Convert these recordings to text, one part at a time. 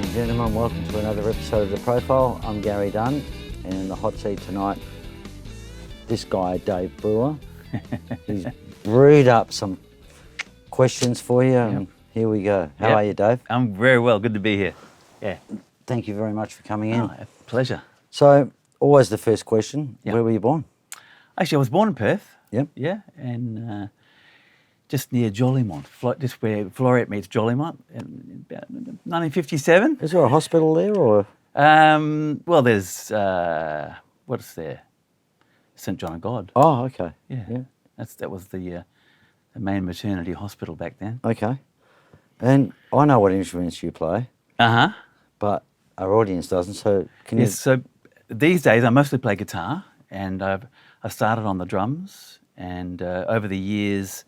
and gentlemen, welcome to another episode of The Profile. I'm Gary Dunn, and in the hot seat tonight, this guy, Dave Brewer. He's brewed up some questions for you, and here we go. How are you, Dave? I'm very well. Good to be here. Yeah. Thank you very much for coming in. Oh, pleasure. So, always the first question, Yep. where were you born? Actually, I was born in Perth. Yep. Yeah, and just near Jolimont, just where Floreat meets Jolimont, in about 1957. Is there a hospital there, or? Well, there's, what's there? St John of God. Oh, okay. Yeah. That was the main maternity hospital back then. Okay. And I know what instruments you play, Uh-huh. but our audience doesn't, so can you... Yes, so these days I mostly play guitar, and I started on the drums, and over the years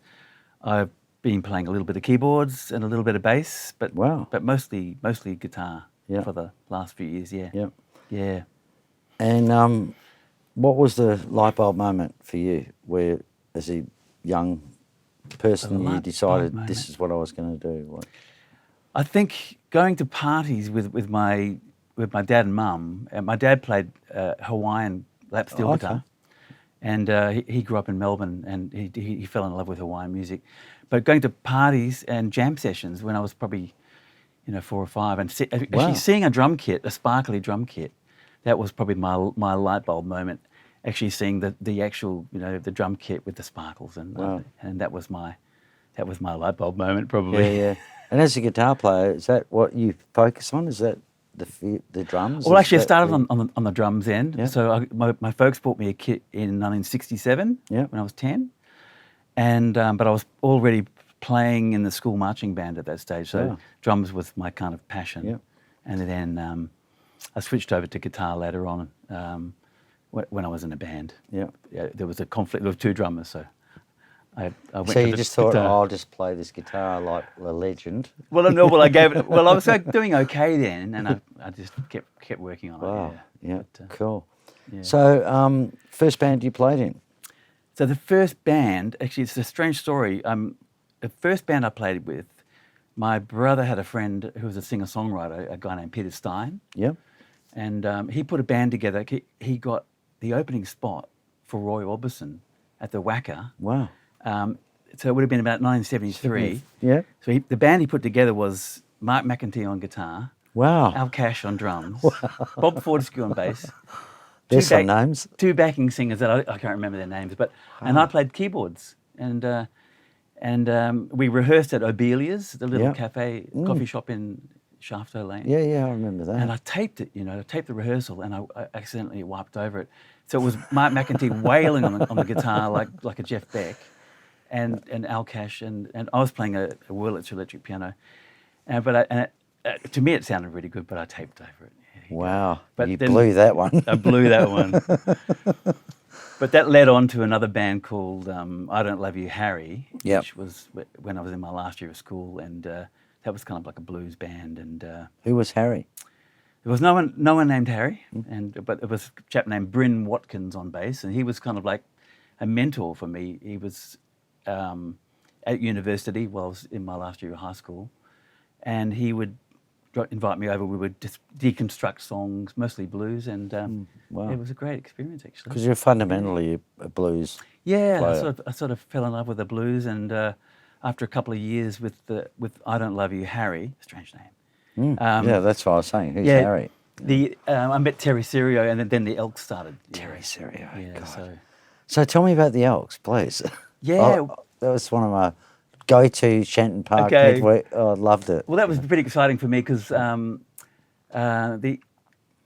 I've been playing a little bit of keyboards and a little bit of bass, but Wow. but mostly guitar Yeah. for the last few years. Yeah. Yep. Yeah. And what was the light bulb moment for you, where as a young person you light decided bulb this moment. is what I was going to do? What? I think going to parties with my dad and mum. My dad played Hawaiian lap steel Okay. guitar, and he grew up in Melbourne, and he fell in love with Hawaiian music. But going to parties and jam sessions when I was probably 4 or 5, and actually seeing a drum kit, a sparkly drum kit, that was probably my light bulb moment. Actually seeing the actual the drum kit with the sparkles, and that was my light bulb moment probably. Yeah. And as a guitar player, is that what you focus on? Is that the drums? Well, Is actually, I that started on the drums end. Yeah. So my folks bought me a kit in 1967 Yeah. when I was 10, and but I was already playing in the school marching band at that stage. So Wow. drums was my kind of passion. Yeah. And then I switched over to guitar later on when I was in a band. Yeah. There was a conflict. There were 2 drummers, so I went. So to you the just thought, guitar. I'll just play this guitar like a legend. Well, no. Well, I gave it. Well, I was doing okay then, and I just kept working on Wow. it. Yeah. But, Cool. yeah. So first band you played in? So the first band, actually, it's a strange story. The first band I played with, my brother had a friend who was a singer-songwriter, a guy named Peter Stein, Yeah. and he put a band together. He got the opening spot for Roy Orbison at the Wacker. Wow. So it would have been about 1973. Yeah. So the band he put together was Mark McEntee on guitar, Wow. Al Cash on drums, Bob Fortescue on bass. There's some names. 2 backing singers that I can't remember their names, and I played keyboards, and we rehearsed at Obelia's, the little cafe, coffee shop in Shafto Lane. Yeah, I remember that. And I taped it, I taped the rehearsal, and I accidentally wiped over it. So it was Mark McEntee wailing on the guitar like a Jeff Beck, and Al Cash, and I was playing a Wurlitzer electric piano, to me it sounded really good, but I taped over it. Wow. But you then- blew that one. I blew that one. But that led on to another band called I Don't Love You, Harry, Yep. which was when I was in my last year of school, and that was kind of like a blues band. And Who was Harry? there was no one named Harry, but it was a chap named Bryn Watkins on bass, and he was kind of like a mentor for me. He was at university while I was in my last year of high school, and he would invite me over. We would just deconstruct songs, mostly blues, and wow. it was a great experience actually. Because you're fundamentally a blues Yeah, player. I sort of fell in love with the blues, and after a couple of years with I Don't Love You, Harry, strange name. Yeah, that's what I was saying. Who's Harry? I met Terry Serio, and then the Elks started. Terry Serio. Yeah, God. So tell me about the Elks, please. Yeah. That was one of my go-to Shenton Park Okay. midweek. Oh, I loved it. Well, that was pretty exciting for me because I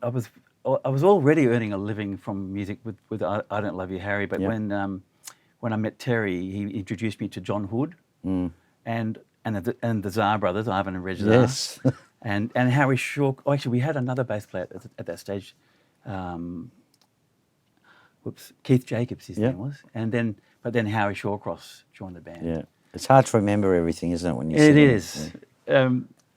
was already earning a living from music with I Don't Love You, Harry. But when I met Terry, he introduced me to John Hood and the Czar brothers, Ivan and Reg Czar. Yes. and Harry Shaw. Oh, actually, we had another bass player at that stage. Keith Jacobs, his name was, but then Harry Shawcross joined the band. Yeah. It's hard to remember everything, isn't it, when you It sing? is.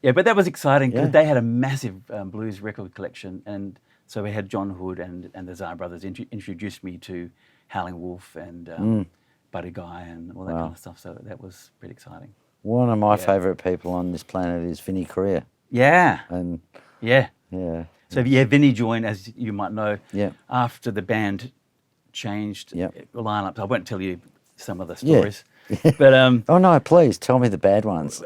But that was exciting because Yeah. they had a massive blues record collection, and so we had John Hood and the Czar brothers introduced me to Howling Wolf and Buddy Guy and all that kind of stuff. So that was pretty exciting. One of my favourite people on this planet is Vinnie Correa. Yeah. And Yeah. Yeah. So yeah, Vinny joined, as you might know, Yeah. after the band changed Yep. lineups. I won't tell you some of the Yeah. stories, but Oh no! Please tell me the bad ones.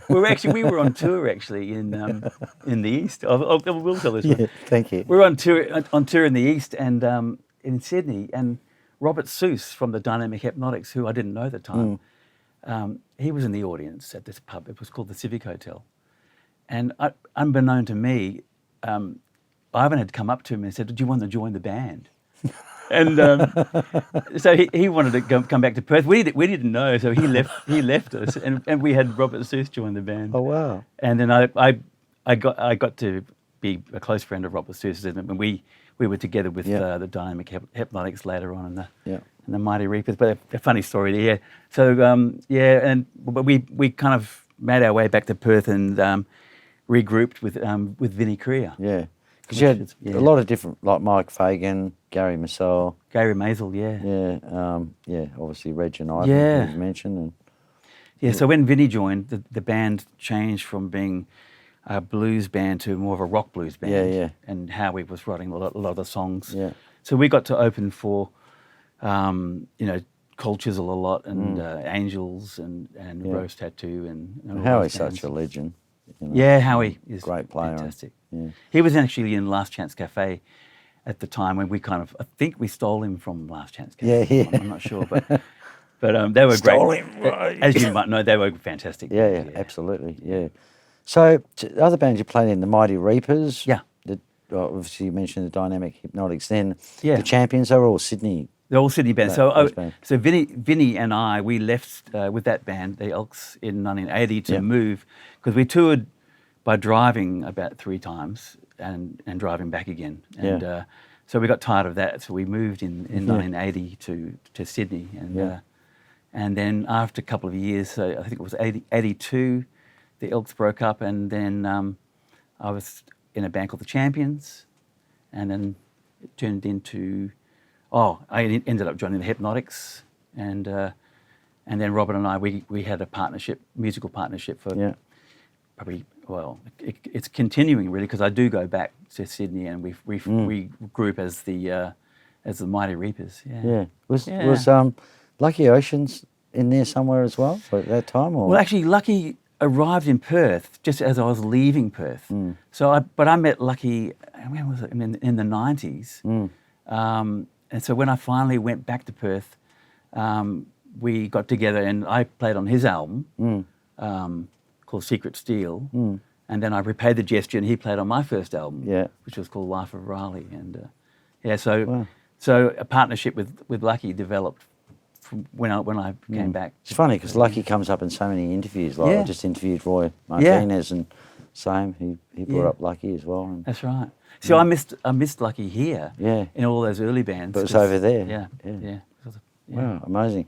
we were on tour actually in the East. I will tell this one. Yeah. Thank you. We were on tour in the East and in Sydney, and Robert Seuss from the Dynamic Hypnotics, who I didn't know at the time, he was in the audience at this pub. It was called the Civic Hotel, and unbeknown to me, Ivan had come up to him and said, "Do you want to join the band?" And so he wanted to come back to Perth. We didn't know, so he left us, and we had Robert Seuss join the band. Oh wow! And then I got to be a close friend of Robert Seuss, and we were together with the Dynamic Hypnotics later on in the Mighty Reapers. But a funny story there. Yeah. So but we kind of made our way back to Perth and regrouped with Vinnie Creer. Yeah, because you had a lot of different, like Mike Fagan, Gary Massell, Gary Maisel, obviously Reg and Ivan, you've mentioned. And so when Vinnie joined, the band changed from being a blues band to more of a rock blues band. And Howie was writing a lot of the songs. Yeah. So we got to open for, Cold Chisel a lot, and Angels and Rose Tattoo and all Howie's those bands. such a legend. You know. Yeah, Howie is great player. fantastic. Yeah. He was actually in Last Chance Cafe at the time when I think we stole him from Last Chance Cafe. Yeah. I'm not sure, but they were Stole great. him, right. As you might know, they were fantastic. Yeah, absolutely. Yeah. So the other bands you played in, the Mighty Reapers. Yeah. Obviously you mentioned the Dynamic Hypnotics. Then Yeah. the Champions. They were all Sydney. They're all Sydney bands. Those bands. So Vinny and I, we left with that band, the Elks, in 1980 to move, because we toured by driving about 3 times and driving back again. And so we got tired of that. So we moved in 1980 to Sydney. And then after a couple of years, so I think it was 82, the Elks broke up. And then I was in a band called the Champions. And then it turned into... I ended up joining the Hypnotics, and then Robert and I we had a musical partnership for probably it's continuing really, because I do go back to Sydney and we regroup as the Mighty Reapers. Yeah. Was Lucky Oceans in there somewhere as well at that time? Or? Well, actually, Lucky arrived in Perth just as I was leaving Perth. So I met Lucky. When was it? In the 90s. And so when I finally went back to Perth, we got together and I played on his album called Secret Steel. And then I repaid the gesture and he played on my first album, which was called Life of Riley. And so a partnership with Lucky developed from when I came back. It's funny because Lucky comes up in so many interviews. Like I just interviewed Roy Martinez and same, he brought up Lucky as well. And that's right. So I missed Lucky here. In all those early bands. But it was over there. Yeah. Wow, amazing.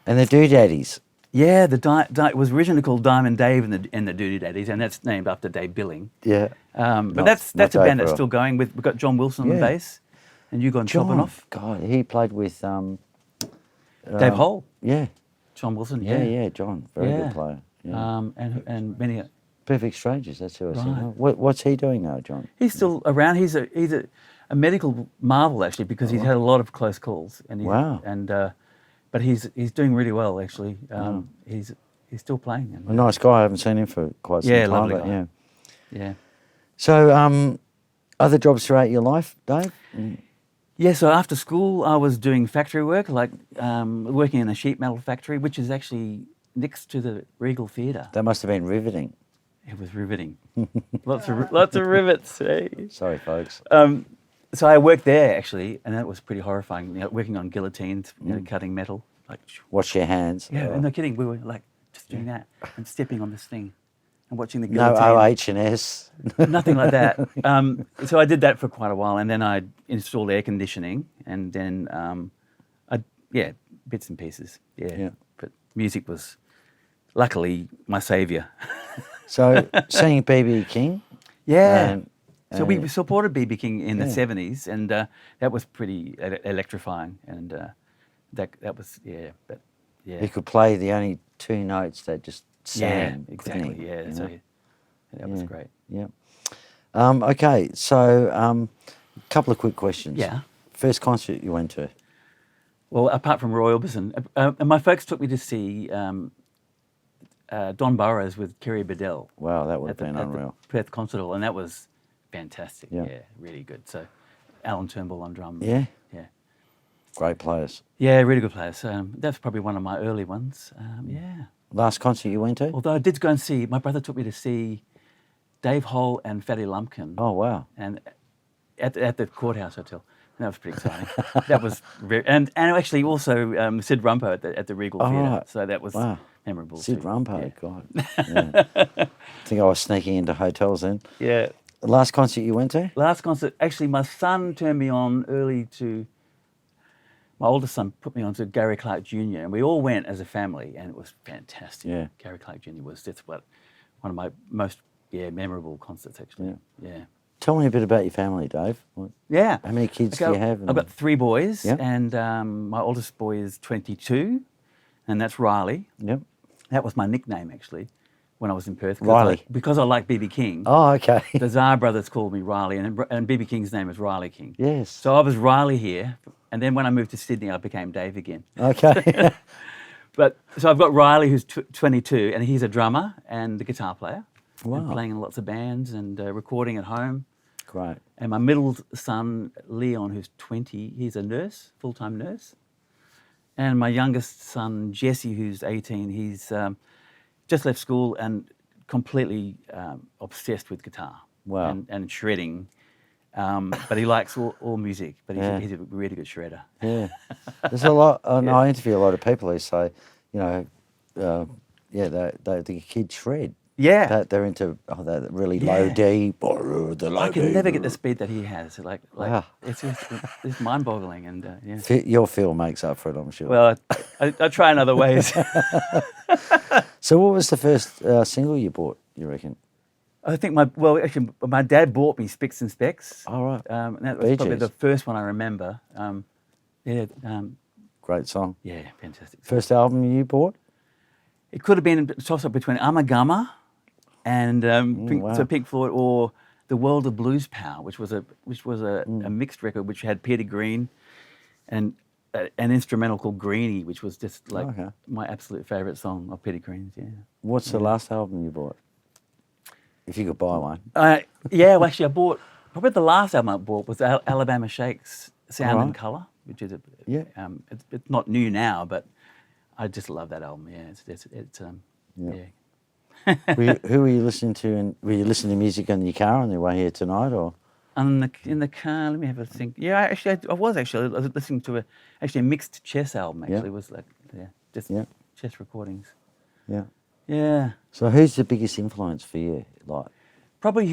And the Doodaddies. Yeah, it was originally called Diamond Dave and the Doodaddies, and that's named after Dave Billing. Yeah. But that's a band that's still going. We've got John Wilson on bass, and you got Chopinoff. God, he played with Dave Hole. Yeah. John Wilson. Yeah, John, very good player. Yeah. And many. Perfect Strangers, that's who I said. What's he doing now, John? He's still around. He's a medical marvel actually, because he's had a lot of close calls. And but he's doing really well actually. He's still playing. A nice guy. I haven't seen him for quite some time. Lovely guy. Yeah. So other jobs throughout your life, Dave? Yeah, so after school I was doing factory work, like working in a sheet metal factory, which is actually next to the Regal Theatre. That must have been riveting. It was riveting. lots of rivets. Hey. Sorry, folks. So I worked there actually, and that was pretty horrifying. Working on guillotines, cutting metal. Like, wash your hands. Yeah, no kidding. We were like just doing that and stepping on this thing and watching the guillotine. No OH&S. Nothing like that. So I did that for quite a while, and then I installed air conditioning, and then bits and pieces. Yeah. But music was luckily my saviour. So seeing B.B. King. Yeah. So we supported B.B. King in the 70s, and that was pretty electrifying, and that was but he could play the only 2 notes that just sang. Exactly. Yeah. So that was great. Yeah. Okay, so a couple of quick questions. Yeah. First concert you went to? Well, apart from Roy Orbison, and my folks took me to see Don Burrows with Kerry Bedell. Wow, that would have at the, been at unreal. the Perth Concert Hall, and that was fantastic. Yeah. Yeah, really good. So, Alan Turnbull on drums. Yeah? Yeah. Great players. Yeah, really good players. That's probably one of my early ones. Yeah. Last concert you went to? Although I did go and see, my brother took me to see Dave Holl and Fatty Lumpkin. Oh, wow. And at the Courthouse Hotel. That was pretty exciting. That was very, and actually also Sid Rumpo at the Regal Theatre. right. So that was Wow. memorable Sid too. Rumpo, Yeah. God. Yeah. I think I was sneaking into hotels then. Yeah. The last concert you went to? Last concert, actually, my son turned me on early to. My oldest son put me on to Gary Clark Jr. and we all went as a family, and it was fantastic. Yeah. Gary Clark Jr. was one of my most memorable concerts actually. Yeah. Tell me a bit about your family, Dave. Yeah. How many kids do you have? I've got 3 boys, Yep. and my oldest boy is 22, and that's Riley. Yep. That was my nickname actually when I was in Perth. Riley. Because I like B.B. King. Oh, okay. The Tsar brothers called me Riley, and B.B. King's name is Riley King. Yes. So I was Riley here, and then when I moved to Sydney, I became Dave again. Okay. But so I've got Riley, who's 22, and he's a drummer and a guitar player. Wow. And playing in lots of bands and recording at home. Great. And my middle son, Leon, who's 20, he's a nurse, full-time nurse. And my youngest son, Jesse, who's 18, he's just left school and completely obsessed with guitar. Wow. And shredding. But he likes all music, but Yeah. he's a really good shredder. Yeah. There's a lot, and I interview a lot of people who say, you know, the kids shred. Yeah. That they're into that really low D, the low I can D. never get the speed that he has. Like Wow. it's mind-boggling, and yeah. Your feel makes up for it, I'm sure. Well, I try in other ways. So what was the first single you bought, you reckon? I think my dad bought me Spicks and Specs. All right. And that was Bee probably Gees. the first one I remember. Great song. Yeah, fantastic. First album you bought? It could have been a toss-up between Amagama and wow. Pink Floyd, or The World of Blues Power, which was a mixed record which had Peter Green and an instrumental called Greenie, which was just like my absolute favourite song of Peter Green's. Yeah. What's the last album you bought? If you could buy one. Well, actually, I bought probably the last album I bought was Alabama Shake's Sound and Right. Colour, which is Yeah. it's not new now, but I just love that album. Yeah, it's Who were you listening to? And were you listening to music in your car on your way here tonight, or? In the car, let me have a think. Yeah, I was listening to a mixed chess album. Actually, Yeah. it was like just chess recordings. Yeah. Yeah, So who's the biggest influence for you? Like, probably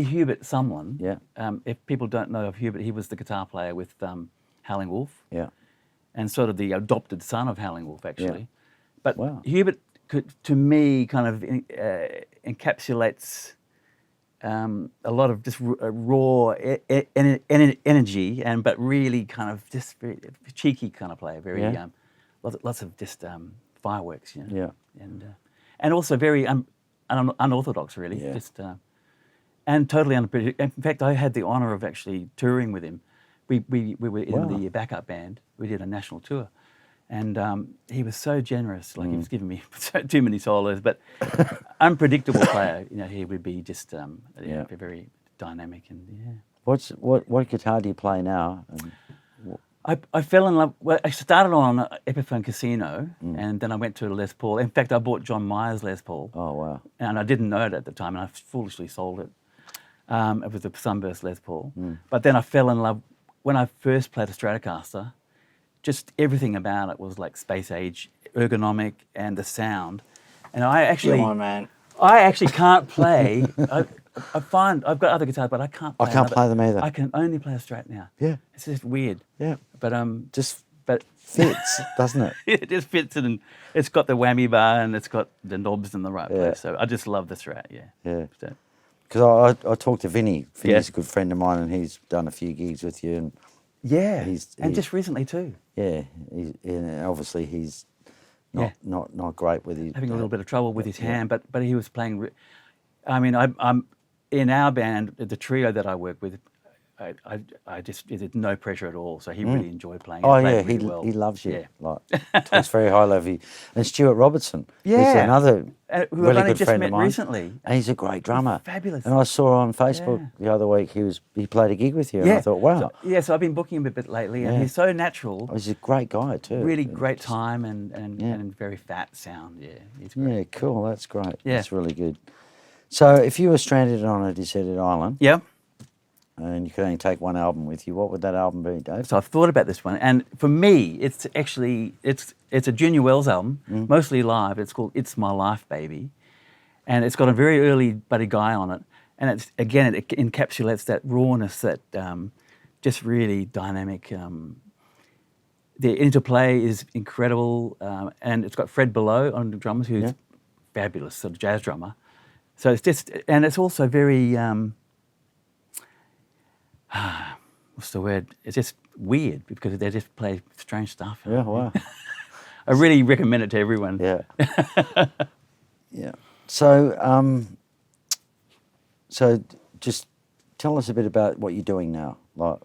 Hubert Sumlin. Yeah. If people don't know of Hubert, he was the guitar player with Howling Wolf. yeah, And sort of the adopted son of Howling Wolf, actually. But Wow. Hubert, to me, kind of encapsulates a lot of just raw energy, but really kind of just very cheeky kind of player. Very Yeah. lots of just fireworks, you know. Yeah. And also very unorthodox, really. Yeah. Just and totally unpredictable. In fact, I had the honour of actually touring with him. We were in the backup band. We did a national tour, and he was so generous. Like he was giving me too many solos, but unpredictable player. You know, he would be just very dynamic and What guitar do you play now? And I fell in love. Well, I started on Epiphone Casino, and then I went to a Les Paul. In fact, I bought John Mayer's Les Paul. Oh wow. And I didn't know it at the time, and I foolishly sold it. It was a Sunburst Les Paul. But then I fell in love when I first played a Stratocaster. Just everything about it was like space age, ergonomic, and the sound. And I actually, Come on, man. I actually can't play. I find I've got other guitars, but I can't. I can't play them either. I can only play a Strat now. Yeah. It's just weird. Yeah. But Just but fits, doesn't it? it just fits it, and it's got the whammy bar, and it's got the knobs in the right Yeah. place. So I just love the Strat. Yeah. Yeah. So, Because I talked to Vinny. Vinny's Yeah. a good friend of mine, and he's done a few gigs with you. And yeah. He's- and he- just recently too. yeah, and obviously he's not great with his Having a little bit of trouble with his hand, but he was playing. I mean, I'm in our band, the trio that I work with, I just there's no pressure at all. So he really enjoyed playing. Oh played yeah, really well. he loves you. Yeah. Like talks very highly of you. And Stuart Robertson, who's Yeah. another Who I've really only good just friend met of mine. recently. And he's a great drummer. Fabulous. And I saw on Facebook Yeah. the other week he played a gig with you, and Yeah. I thought, wow, So I've been booking him a bit lately, and Yeah. he's so natural. he's a great guy too. Really And great just- time and very fat sound. Yeah, he's great. Yeah, cool. That's great. Yeah. That's really good. So, if you were stranded on a deserted island Yeah. and you could only take one album with you, what would that album be, Dave? So I've thought about this one, and for me, it's actually it's a Junior Wells album, mostly live. It's called "It's My Life, Baby," and it's got a very early Buddy Guy on it, and it encapsulates that rawness, that just really dynamic. The interplay is incredible, and it's got Fred Below on the drums, who's fabulous, sort of jazz drummer. So it's just, and it's also very. What's the word? It's just weird because they just play strange stuff. Yeah, wow. I really recommend it to everyone. Yeah. Yeah. So, so just tell us a bit about what you're doing now. Like,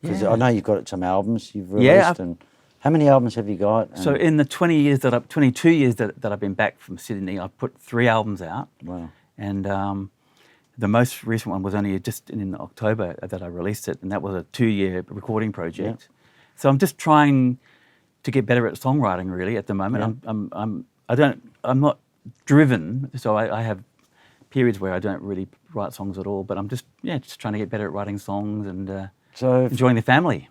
because I know you've got some albums you've released, and how many albums have you got? And So in the 22 years that I've been back from Sydney, I've put 3 albums out. wow. And the most recent one was only just in October that I released it, and that was a 2-year recording project. So I'm just trying to get better at songwriting, really, at the moment. I'm not driven, so I have periods where I don't really write songs at all. But I'm just trying to get better at writing songs and So, enjoying the family.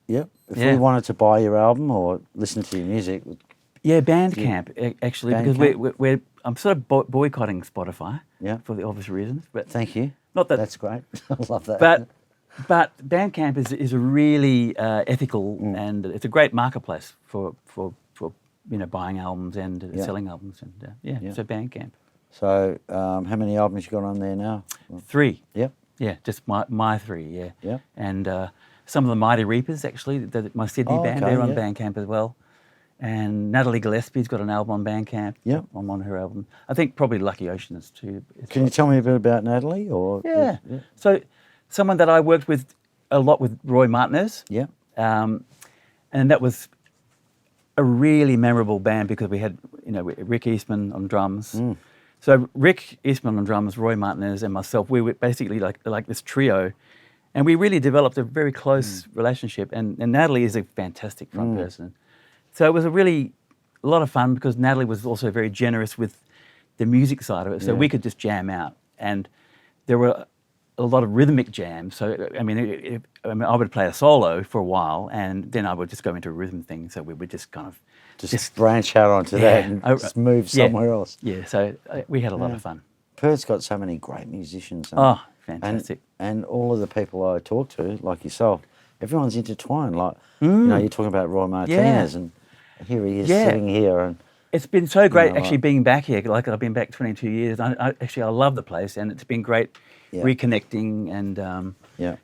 if we wanted to buy your album or listen to your music, Yeah, Bandcamp actually, because we're I'm sort of boycotting Spotify. Yeah. For the obvious reasons, but thank you. not that. That's great. I love that. But Bandcamp is a really ethical, and it's a great marketplace for buying albums and selling albums, and so Bandcamp. So, how many albums you got on there now? 3. Yep. Yeah, just my 3. Yeah. Yeah. And some of the Mighty Reapers actually, my Sydney band, okay, they're on yeah. Bandcamp as well. And Natalie Gillespie's got an album on Bandcamp. Yep. I'm on her album. I think probably Lucky Oceans too. Can you tell me a bit about Natalie? Or Yeah. So someone that I worked with a lot with Roy Martinez. Yeah. And that was a really memorable band because we had, Rick Eastman on drums. So Rick Eastman on drums, Roy Martinez and myself, we were basically like this trio. And we really developed a very close relationship. And Natalie is a fantastic front person. So it was a lot of fun because Natalie was also very generous with the music side of it. So we could just jam out. And there were a lot of rhythmic jams. So, I would play a solo for a while and then I would just go into a rhythm thing. So we would just kind of... Just branch out onto that and just move somewhere else. Yeah, so we had a lot of fun. Perth's got so many great musicians. Oh, fantastic. And all of the people I talk to, like yourself, everyone's intertwined. Like, you're talking about Roy Martinez and here he is sitting here. And it's been so great actually being back here. Like I've been back 22 years. I love the place and it's been great reconnecting and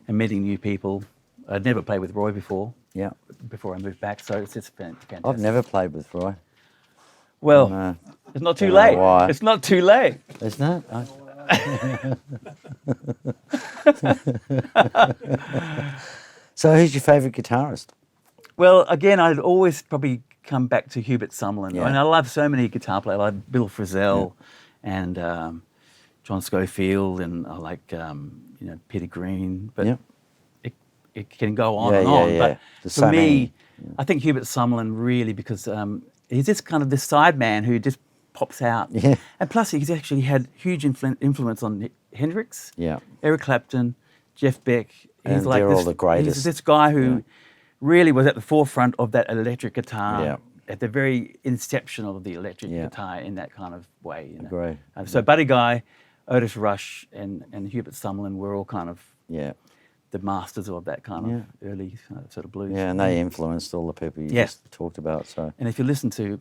meeting new people. I'd never played with Roy before. Yeah. Before I moved back, so it's just fantastic. I've never played with Roy. Well, it's not too Don't know late. why. It's not too late. Isn't it? So who's your favourite guitarist? Well, again, I'd always probably come back to Hubert Summerlin. Yeah. And I love so many guitar players. I like Bill Frisell and John Schofield, and I like Peter Green. But it can go on and on. But There's for so me, many. I think Hubert Summerlin really, because he's just kind of this side man who just pops out. Yeah. And plus, he's actually had huge influence on Hendrix, Eric Clapton, Jeff Beck. And they're all the greatest. He's this guy who really was at the forefront of that electric guitar, at the very inception of the electric guitar in that kind of way. Agree. So Buddy Guy, Otis Rush, and Hubert Summerlin were all kind of the masters of that kind of early sort of blues. Yeah, and they influenced all the people you just talked about. So. And if you listen to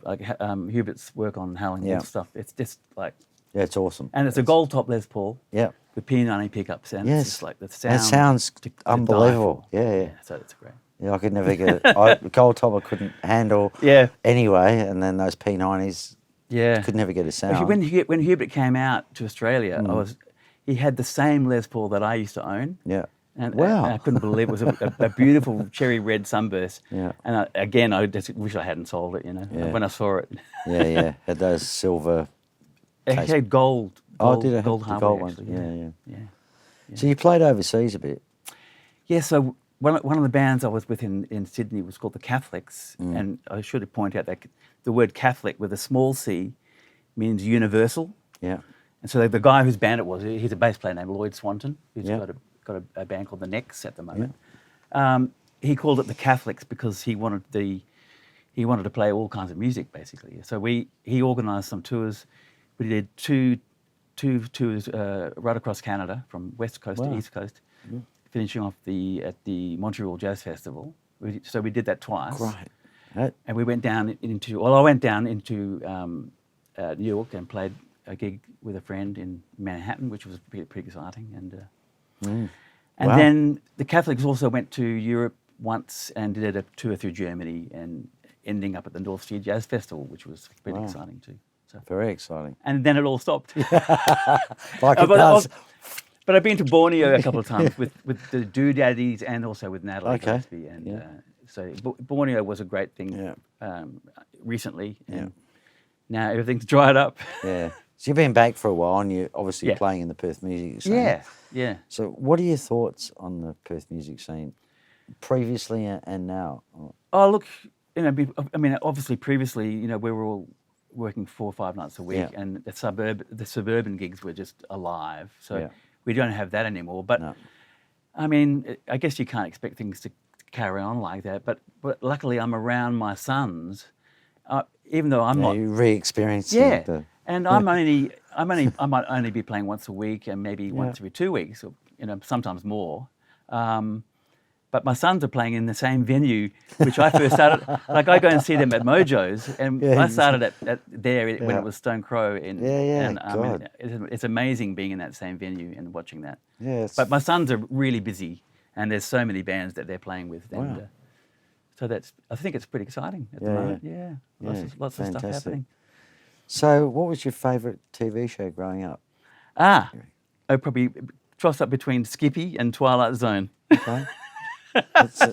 Hubert's work on Howling Wolf stuff, it's just like... Yeah, it's awesome. And it's a gold top Les Paul. Yeah. With P90 pickups, and it's just like the sound. It sounds to unbelievable. die for. Yeah. So it's great. Yeah, I could never get it. Gold top I couldn't handle anyway, and then those P90s, could never get a sound. Actually, when Hubert came out to Australia, he had the same Les Paul that I used to own. Yeah. And, Wow. and I couldn't believe it was a beautiful cherry red sunburst. Yeah. And I just wish I hadn't sold it, Yeah. when I saw it. Yeah. Had those silver. It had gold. Did it have gold the hardware, gold ones? actually, Yeah. Yeah. So you played overseas a bit. Yeah, so one of the bands I was with in Sydney was called the Catholics, Mm. and I should point out that the word Catholic with a small c means universal. Yeah. And so the guy whose band it was, he's a bass player named Lloyd Swanton, who's Yeah. got a band called the Necks at the moment. He called it the Catholics because he wanted to play all kinds of music, basically. So he organised some tours. We did two tours right across Canada, from West Coast to East Coast, finishing off at the Montreal Jazz Festival. So we did that twice. Right. And we went down into, I went down into New York and played a gig with a friend in Manhattan, which was pretty exciting. And Wow. then the Catholics also went to Europe once and did a tour through Germany and ending up at the North Sea Jazz Festival, which was pretty exciting too. So. Very exciting. And then it all stopped. Like it does. But I've been to Borneo a couple of times with the Doodaddies and also with Natalie Okay. Gillespie. And so Borneo was a great thing recently. Yeah. And now everything's dried up. Yeah. So you've been back for a while, and you're obviously Yeah. playing in the Perth music scene. Yeah. So what are your thoughts on the Perth music scene, previously and now? Oh, look, I mean, obviously previously, we were all working 4 or 5 nights a week, Yeah. and the suburban gigs were just alive. So Yeah. we don't have that anymore. But No. I mean, I guess you can't expect things to carry on like that. But luckily, I'm around my sons, even though I'm not. You're re-experiencing Yeah, the... and I might only be playing once a week and maybe once every 2 weeks, or sometimes more. But my sons are playing in the same venue, which I first started. Like I go and see them at Mojo's, and I started at there when it was Stone Crow. And I mean, it's amazing being in that same venue and watching that. Yes. But my sons are really busy, and there's so many bands that they're playing with. And, so I think it's pretty exciting at the moment. Yeah, lots of stuff happening. So what was your favourite TV show growing up? I probably toss up between Skippy and Twilight Zone. Okay.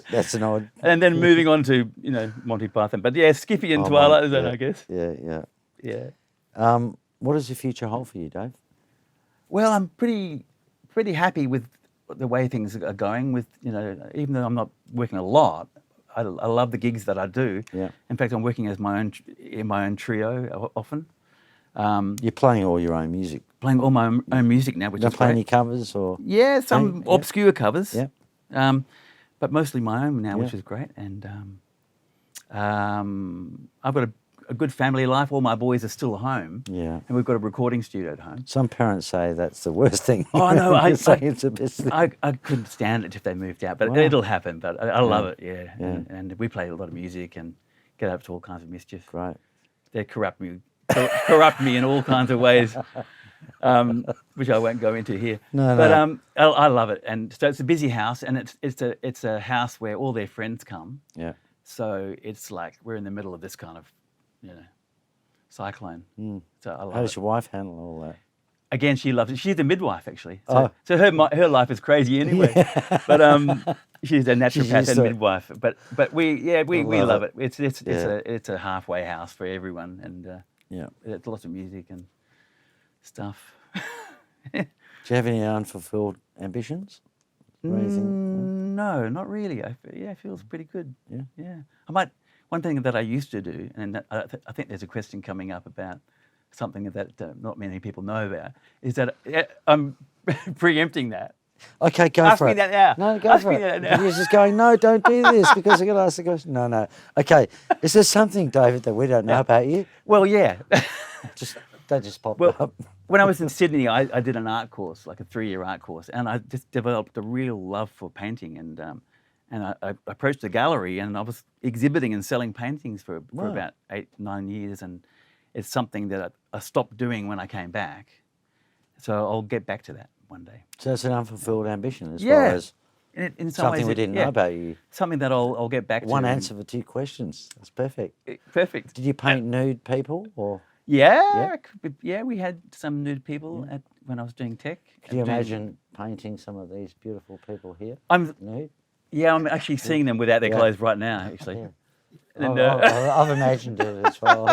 That's an odd... And then moving on to, Monty Python. But yeah, Skippy and Twilight Zone, I guess. Yeah. What does the future hold for you, Dave? Well, I'm pretty happy with the way things are going. With even though I'm not working a lot, I love the gigs that I do. Yeah. In fact, I'm working in my own trio often. You're playing all your own music. Playing all my own music now, which You're is not playing great. any covers or... Yeah, some obscure covers. Yeah. But mostly my own now, which is great. And I've got a good family life. All my boys are still home. Yeah. And we've got a recording studio at home. Some parents say that's the worst thing. Oh, no, it's the best thing. I couldn't stand it if they moved out, but it'll happen. But I love it, yeah. Yeah. And we play a lot of music and get up to all kinds of mischief. Right. They corrupt me in all kinds of ways, which I won't go into here. But I love it, and so it's a busy house, and it's a house where all their friends come. Yeah. So it's like we're in the middle of this kind of, cyclone. So I love How does it. your wife handle all that? Again, she loves it. She's a midwife, actually. So her life is crazy anyway. But she's a naturopath and midwife. But we love it. It's a halfway house for everyone, and it's lots of music and stuff. Do you have any unfulfilled ambitions? No, not really. It feels pretty good. Yeah. One thing that I used to do, and I think there's a question coming up about something that not many people know about, is that I'm preempting that. Okay, go Ask for me it. that now. No, go Ask for me it. that now. You're just going, no, don't do this because I'm going to ask the question. No. Okay, is there something, David, that we don't know about you? Well, yeah. That just popped up. When I was in Sydney, I did an art course, like a 3-year art course, and I just developed a real love for painting. And I approached a gallery, and I was exhibiting and selling paintings for about 8-9 years, and it's something that I stopped doing when I came back. So I'll get back to that one day. So it's an unfulfilled ambition as well as in some something ways, we didn't know about you. Something that I'll get back to. One answer for 2 questions. That's perfect. Perfect. Did you paint nude people or? Yeah, we had some nude people when I was doing tech. Can you imagine painting some of these beautiful people here nude? Yeah, I'm actually seeing them without their clothes right now, actually. Yeah. And, I've imagined it as well.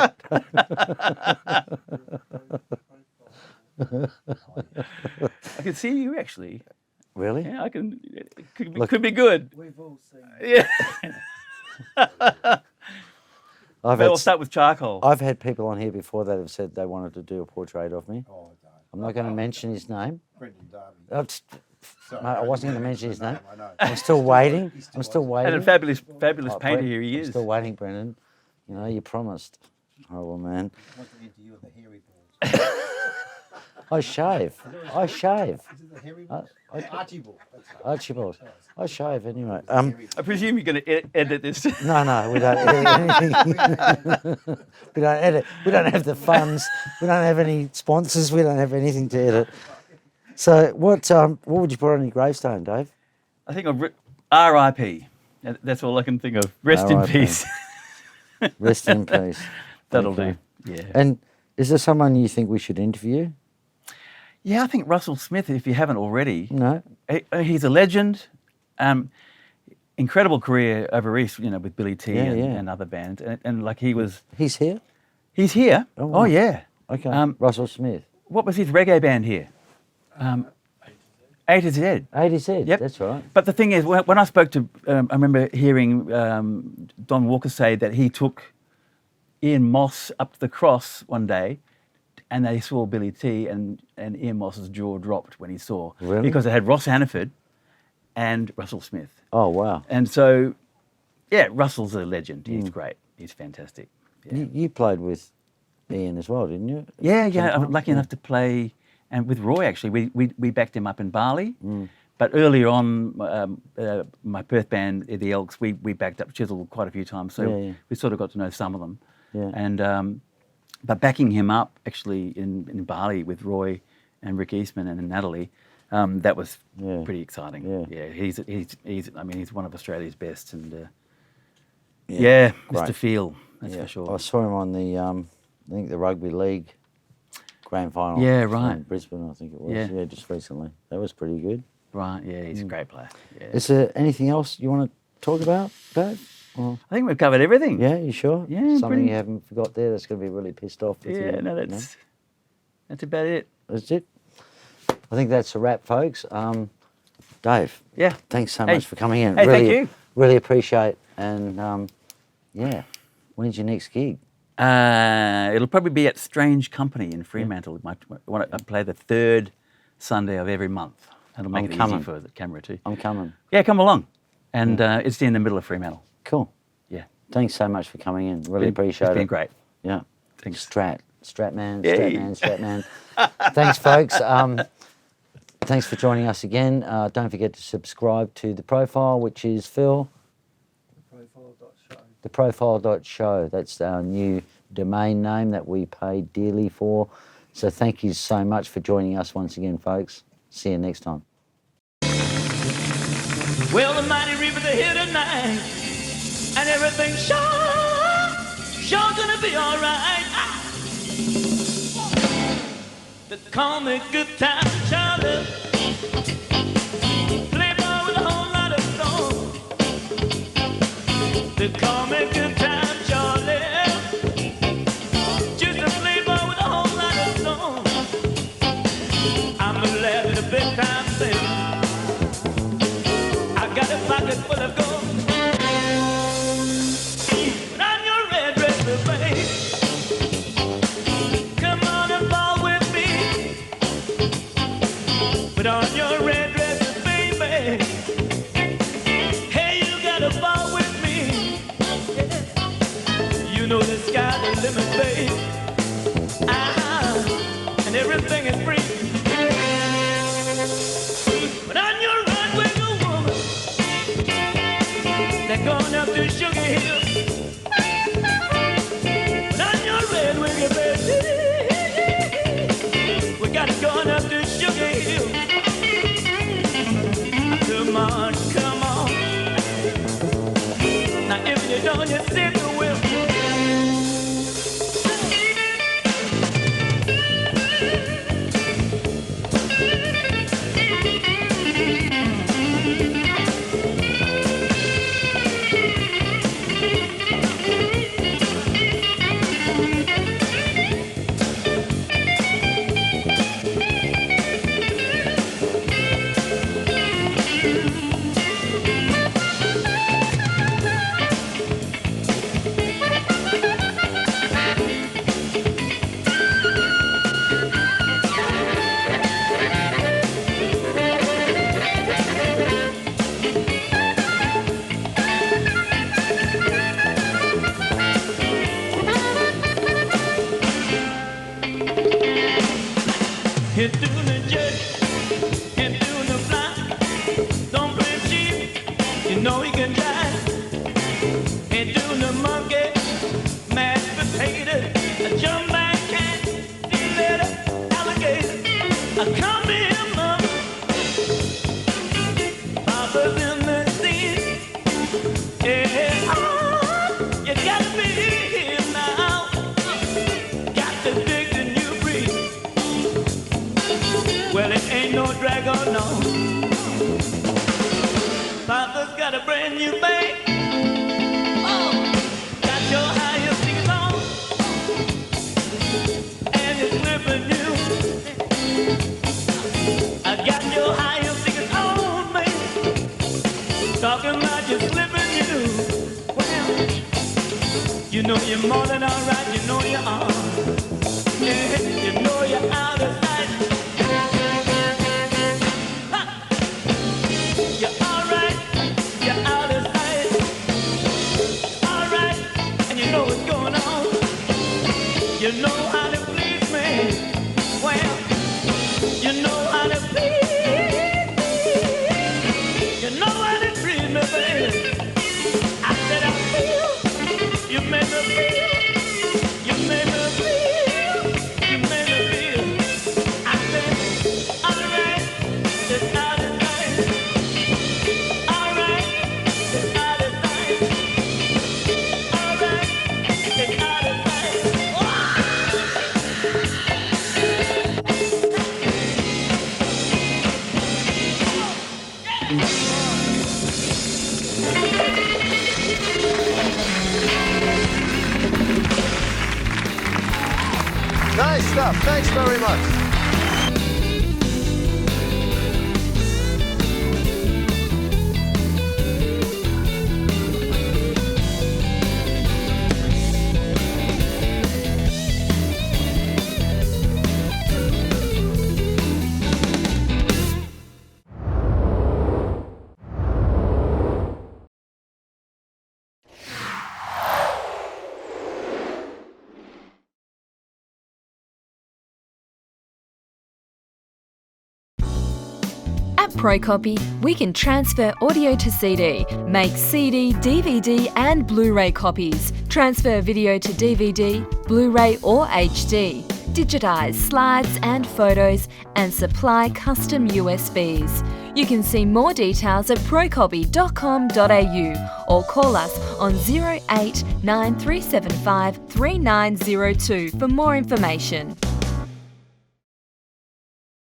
I can see you actually. Really? Yeah, I can. It could be good. We've all seen it. Yeah. I'll start with charcoal. I've had people on here before that have said they wanted to do a portrait of me. Oh, don't. I'm not going to mention his name. Brendan Darby. Mate, I wasn't going to mention his name. I know. I'm still waiting. I'm still waiting. And a fabulous Oh, painter here he I'm is. still waiting, Brendan. You know, you promised. Horrible man. I want to interview with the hairy balls. I shave. I shave. Is it the hairy balls? Archibald. Archibald. I shave anyway. I presume you're going to edit this. No, we don't edit anything. We don't edit. We don't have the funds. We don't have any sponsors. We don't have anything to edit. So what would you put on your gravestone, Dave? I think of R.I.P. That's all I can think of. Rest in R.I.P.. peace. Rest in peace. That'll Okay. do. Yeah. And is there someone you think we should interview? Yeah, I think Russell Smith, if you haven't already. No. He's a legend. Incredible career over east, with Billy T and other bands. And like He's here? He's here. Oh, wow. Oh yeah. Okay. Russell Smith. What was his reggae band here? A to Z. A to Z. Yep. That's right. But the thing is, when I spoke to, I remember hearing Don Walker say that he took Ian Moss up to the Cross one day, and they saw Billy T, and Ian Moss's jaw dropped when he saw. Really? Because it had Ross Hannaford and Russell Smith. Oh, wow. And so, yeah, Russell's a legend. He's great. He's fantastic. Yeah. You played with Ian as well, didn't you? Yeah. I was lucky enough to play, and with Roy actually, we backed him up in Bali. But earlier on, my Perth band, the Elks, we backed up Chisel quite a few times, so we sort of got to know some of them. Yeah. And but backing him up actually in Bali with Roy and Rick Eastman and Natalie, that was pretty exciting. Yeah. He's he's one of Australia's best, and Mr. Great. Feel, that's for sure. I saw him on the I think the rugby league grand final. Yeah, right. In Brisbane, I think it was. Yeah. Yeah, just recently. That was pretty good. Right, yeah, he's a great player. Yeah. Is there anything else you want to talk about, Dave? Or, I think we've covered everything. yeah, you sure? Yeah, Something pretty- you haven't forgot there that's going to be really pissed off with you? Yeah, no, you know? that's about it. That's it. I think that's a wrap, folks. Dave, Yeah. thanks so Hey. much for coming in. Hey, really, thank you. Really appreciate. And when's your next gig? It'll probably be at Strange Company in Fremantle. I play the third Sunday of every month. That'll make I'm it coming. easy for the camera too. I'm coming. Yeah, come along. And it's in the middle of Fremantle. Cool. Yeah. Thanks so much for coming in. Really appreciate it. It's been great. Yeah. Thanks. Stratman. Yay. Thanks, folks. Thanks for joining us again. Don't forget to subscribe to the profile, which is Phil. Theprofile.show. That's our new domain name that we paid dearly for. So thank you so much for joining us once again, folks. See you next time. Well, the mighty reaper's here tonight, and everything's sure gonna be alright. They call me Good Time Charlie, playboy with a whole lot of soul. They call me Good Time Charlie, just a playboy with a whole lot of soul. I'm a lad with a big time thing. Got a pocket full of gold. Put on your red dress, baby. Come on and ball with me. Put on your red dress, baby. Hey, you gotta ball with me. You know the sky's the limit, babe. And everything is free. Put on your red wiggle woman. They're going up to Sugar Hill. Put on your red wiggle, baby. We got it going up to Sugar Hill. Come on, come on. Now if you don't, you sit the whip. He's doing the jerk and doing the fly. Don't play cheap, you know he can drive. And doing the monkey, mashed potato, a jumback cat, letter, alligator. Come here, mama. Papa's in the scene. Yeah, you gotta be here now. Got to dig the new breed. Well, it ain't no drag on, no. Papa's got a brand new bag. Oh, got your higher sneakers on, and it's flipping new. I got your higher sneakers on, man. Talking about you slipping you. Well, you know you're more than alright. You know you are. Yeah, you know you're out of sight. Ha! You're alright. You're out of sight. Alright, and you know what's going on. You know how to please me. Well, you know how to please. You know how to treat me, baby. I said I feel. You made me feel. You made me feel. You made me feel. I said, alright, it's out of sight. Alright, it's out of sight. Alright, it's out of sight. Nice stuff. Thanks very much. At ProCopy, we can transfer audio to CD, make CD, DVD and Blu-ray copies, transfer video to DVD, Blu-ray or HD, digitize slides and photos and supply custom USBs. You can see more details at procopy.com.au or call us on 08 9375 3902 for more information.